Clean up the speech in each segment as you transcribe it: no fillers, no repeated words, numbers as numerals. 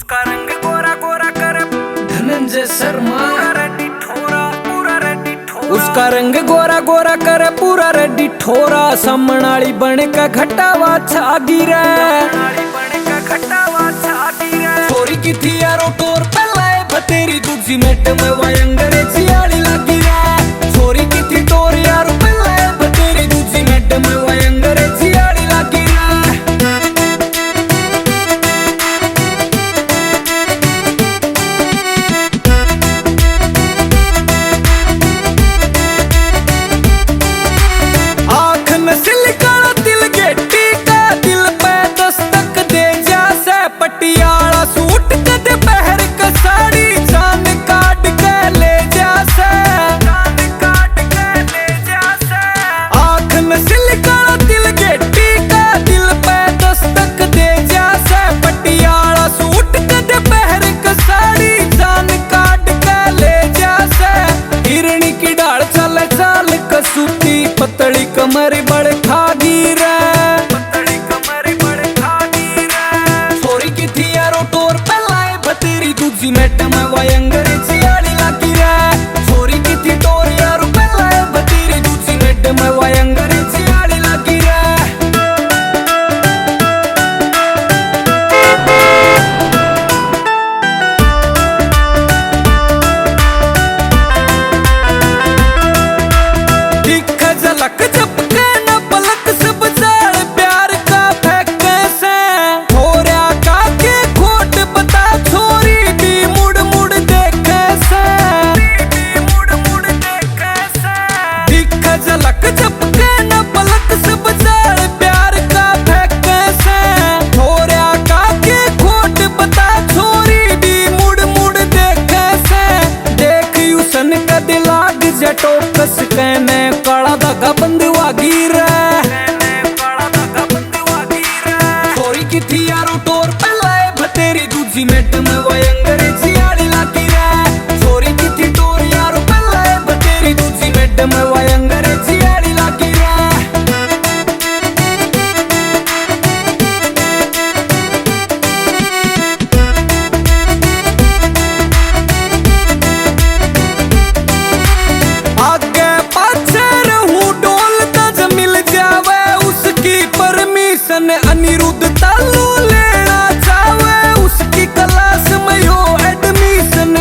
उसका रंग गोरा गोरा कर धनंजय शर्मा पूरा रेडी ठोरा उसका रंग गोरा गोरा कर पूरा रेडी ठोरा समणाली बन का घटावा छा गिरा छोरी की थी यारो टोर पहले बतेरी दूजी मेट में वो अंग्रेजी आड़ी लगी रे छोरी की थी टोर यारो पहले बतेरी दूजी मेट में वो अंग्रेजी आड़ी लगी रे आँख में सिलकाड़ा दिल गेटी का दिल पे दस्तक दे जैसे पटियाला सूट कद पहर के साड़ी जान काट के ले जैसे आँख में सिलकाड़ा दिल गेटी का दिल पे दस्तक दे जैसे पटियाला सूट कद पहर के साड़ी जान काट के ले जैसे हिरणी की डाल चल चाल कसूती पतली कमर बड़ खागी रे छोरी की थी यारो टोर पहलाए बतेरी दूजी मेट में वो अंग्रेजी आड़ी लगी रे छोरी की थी टोर यारो पहलाए बतेरी दूजी मेट में वो अंग्रेजी आड़ी लगी रे दिख झलक झपके न पलक सब जाल प्यार का फेंके से छोरा का के खोट बता छोरी भी मुड़ मुड़ देखे से दिख झलक झपके न पलक सब जाल प्यार का फेंके से छोरा का के खोट बता छोरी भी मुड़ मुड़ देखे से देख यूसन का दिलाग जटो कस कहने काला धागा बंदवा गिरा छोरी की थी यारो टोर पहलाए बतेरी दूजी मेट में वो अंग्रेजी आड़ी लगी रे छोरी की थी टोर यारो पहलाए बतेरी दूजी मेट में वो अंग्रेजी आड़ी लगी रे आगे पाछे रहूं डोलता ज मिल जावे उसकी परमिशन अनिरुद्ध तालू लेना चाहे उसकी क्लास में हो एडमिशन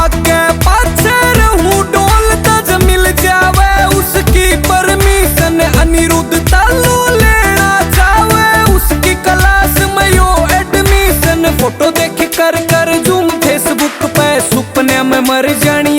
आगे पाछे रहूं डोलता ज मिल जावे उसकी परमिशन अनिरुद्ध तालू लेना चाहे उसकी क्लास में हो एडमिशन फोटो देख कर जूम फेसबुक पे सुपने में मर जानी